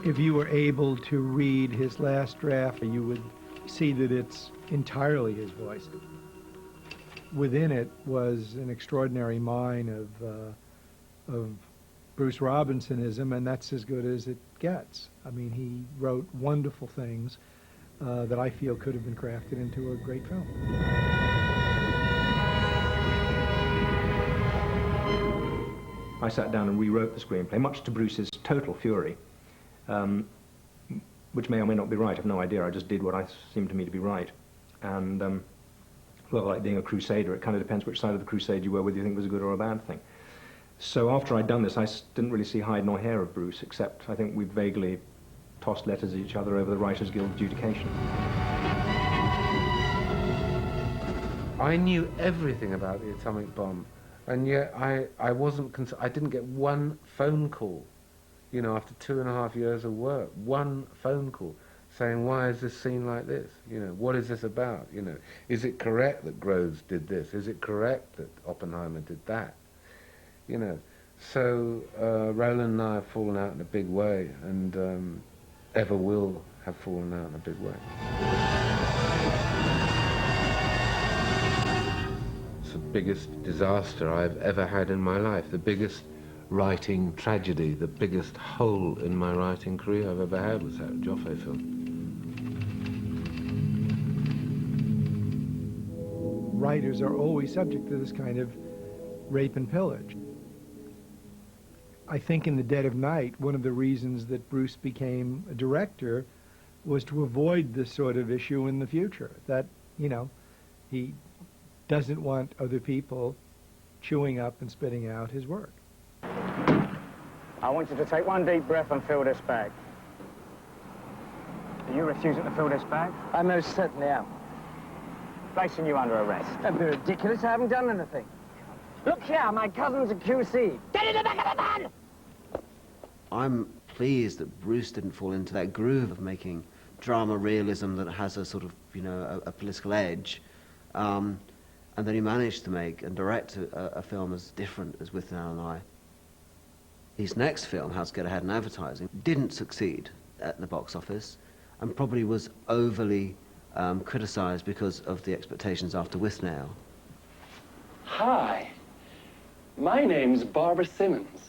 If you were able to read his last draft, you would see that it's entirely his voice. Within it was an extraordinary mine of Bruce Robinsonism, and that's as good as it gets. I mean, he wrote wonderful things that I feel could have been crafted into a great film. I sat down and rewrote the screenplay, much to Bruce's total fury, which may or may not be right. I have no idea. I just did what I seemed to me to be right. And, well, like being a crusader, it kind of depends which side of the crusade you were, whether you think it was a good or a bad thing. So after I'd done this, I didn't really see hide nor hair of Bruce, except I think we vaguely tossed letters at each other over the Writers Guild adjudication. I knew everything about the atomic bomb, and yet I didn't get one phone call, you know, after 2.5 years of work, one phone call saying, why is this scene like this? You know, what is this about? You know, is it correct that Groves did this? Is it correct that Oppenheimer did that? You know, so Roland and I have fallen out in a big way, and ever will have fallen out in a big way. It's the biggest disaster I've ever had in my life, the biggest writing tragedy, the biggest hole in my writing career I've ever had was that Joffé film. Writers are always subject to this kind of rape and pillage. I think in The Dead of Night, one of the reasons that Bruce became a director was to avoid this sort of issue in the future, that, you know, he doesn't want other people chewing up and spitting out his work. I want you to take one deep breath and fill this bag. Are you refusing to fill this bag? I most certainly am. Placing you under arrest. That'd be ridiculous. I haven't done anything. Look here, my cousin's a QC. Get in the back of the van! I'm pleased that Bruce didn't fall into that groove of making drama realism that has a sort of, you know, a political edge, and that he managed to make and direct a film as different as Withnail and I. His next film, How to Get Ahead in Advertising, didn't succeed at the box office and probably was overly criticised because of the expectations after Withnail. Hi, my name's Barbara Simmons,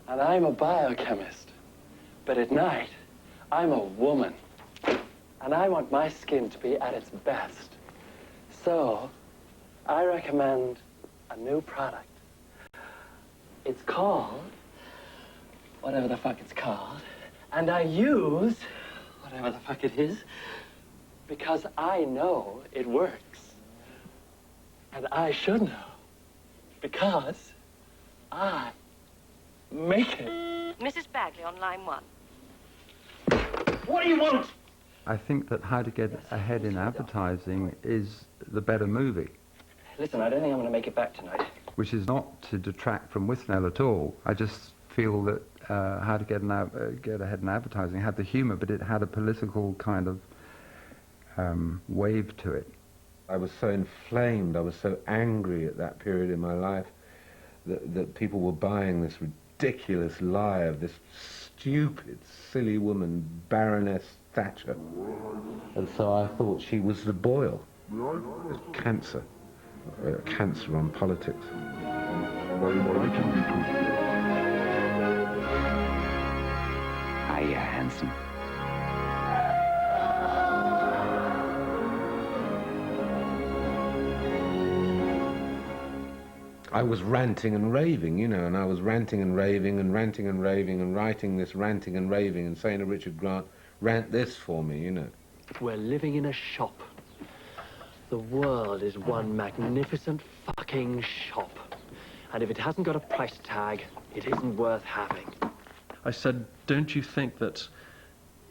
and I'm a biochemist. But at night, I'm a woman, and I want my skin to be at its best. So, I recommend a new product. It's called whatever the fuck it's called, and I use whatever the fuck it is because I know it works. And I should know because I make it. Mrs. Bagley on line 1. What do you want? I think that How to Get Ahead in Advertising is the better movie. Listen, I don't think I'm going to make it back tonight. Which is not to detract from Withnail at all. I just feel that How to Get Ahead in Advertising had the humour, but it had a political kind of wave to it. I was so inflamed, I was so angry at that period in my life that people were buying this ridiculous lie of this stupid, silly woman, Baroness Thatcher. And so I thought she was the boil. It was cancer. Cancer on politics. Hiya, handsome. I was ranting and raving, you know, and I was ranting and raving and ranting and raving and writing this ranting and raving and saying to Richard Grant, rant this for me, you know. We're living in a shop. The world is one magnificent fucking shop. And if it hasn't got a price tag, it isn't worth having. I said, don't you think that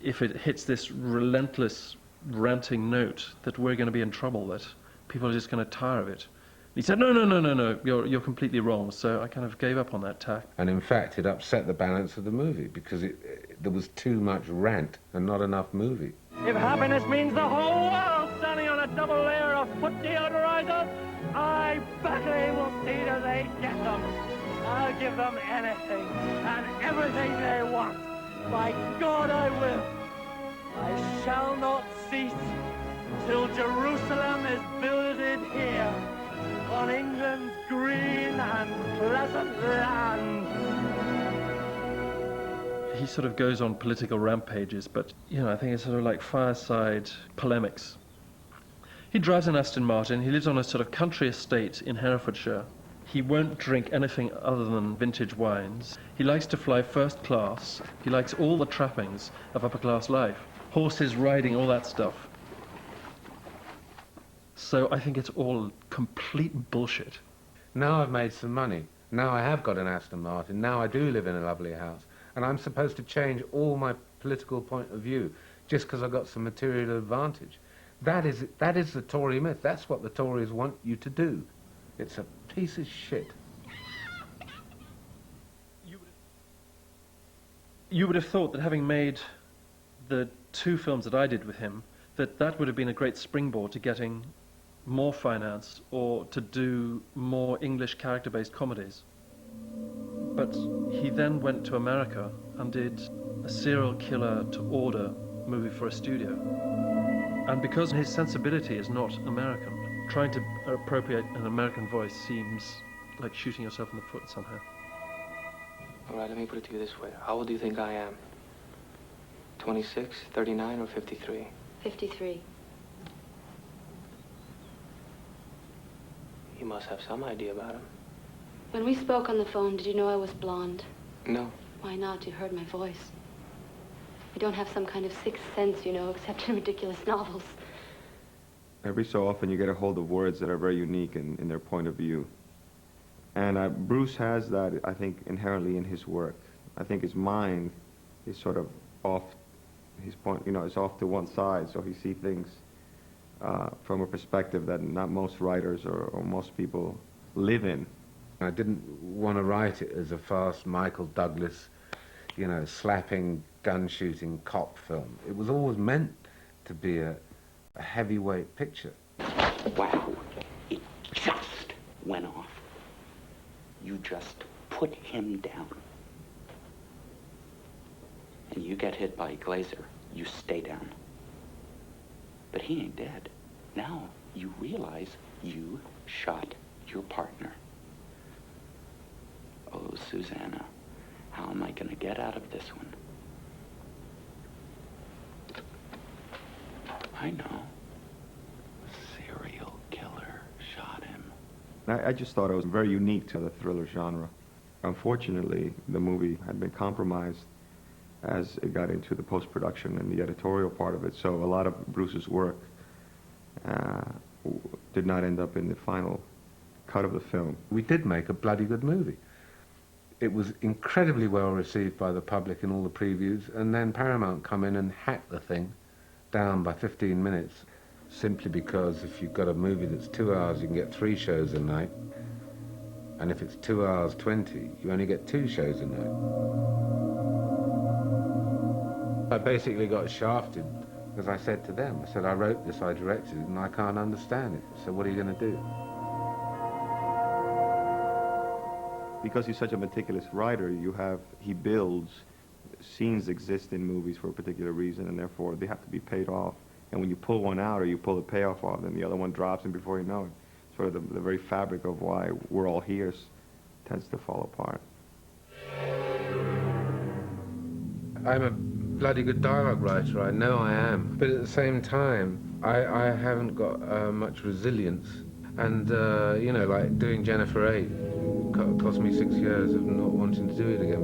if it hits this relentless ranting note that we're going to be in trouble, that people are just going to tire of it? He said, no, you're completely wrong. So I kind of gave up on that tack. And in fact, it upset the balance of the movie because there was too much rant and not enough movie. If happiness means the whole world standing on a double layer of foot deodorizers, I, Bagley, will see that they get them. I'll give them anything and everything they want. By God I will. I shall not cease till Jerusalem is builded here, on England's green and pleasant land. He sort of goes on political rampages, but, you know, I think it's sort of like fireside polemics. He drives an Aston Martin. He lives on a sort of country estate in Herefordshire. He won't drink anything other than vintage wines. He likes to fly first class. He likes all the trappings of upper-class life. Horses, riding, all that stuff. So I think it's all complete bullshit. Now I've made some money. Now I have got an Aston Martin. Now I do live in a lovely house. And I'm supposed to change all my political point of view just because I got some material advantage. That is the Tory myth. That's what the Tories want you to do. It's a piece of shit. You would have thought that having made the 2 films that I did with him, that would have been a great springboard to getting more finance or to do more English character-based comedies. But he then went to America and did a serial killer to order movie for a studio. And because his sensibility is not American, trying to appropriate an American voice seems like shooting yourself in the foot somehow. All right, let me put it to you this way. How old do you think I am? 26, 39, or 53? 53. You must have some idea about him. When we spoke on the phone, did you know I was blonde? No. Why not? You heard my voice. I don't have some kind of sixth sense, you know, except in ridiculous novels. Every so often you get a hold of words that are very unique in their point of view. And Bruce has that, I think, inherently in his work. I think his mind is sort of off his point, you know, it's off to one side, so he sees things from a perspective that not most writers or most people live in. I didn't want to write it as a fast Michael Douglas, you know, slapping, gun-shooting cop film. It was always meant to be a heavyweight picture. Wow, it just went off. You just put him down. And you get hit by Glazer, you stay down. But he ain't dead. Now you realize you shot your partner. Oh, Susanna, how am I going to get out of this one? I know. Serial killer shot him. I just thought it was very unique to the thriller genre. Unfortunately, the movie had been compromised as it got into the post-production and the editorial part of it, so a lot of Bruce's work did not end up in the final cut of the film. We did make a bloody good movie. It was incredibly well received by the public in all the previews, and then Paramount come in and hack the thing down by 15 minutes, simply because if you've got a movie that's 2 hours, you can get 3 shows a night, and if it's 2 hours 20, you only get 2 shows a night. I basically got shafted because I said to them, I said, I wrote this, I directed it, and I can't understand it, so what are you going to do? Because he's such a meticulous writer, he builds, scenes exist in movies for a particular reason, and therefore they have to be paid off. And when you pull one out or you pull the payoff off, then the other one drops, and before you know it, sort of the very fabric of why we're all here tends to fall apart. I'm a bloody good dialogue writer, I know I am. But at the same time, I haven't got much resilience. And, you know, like doing Jennifer 8 cost me 6 years of not wanting to do it again.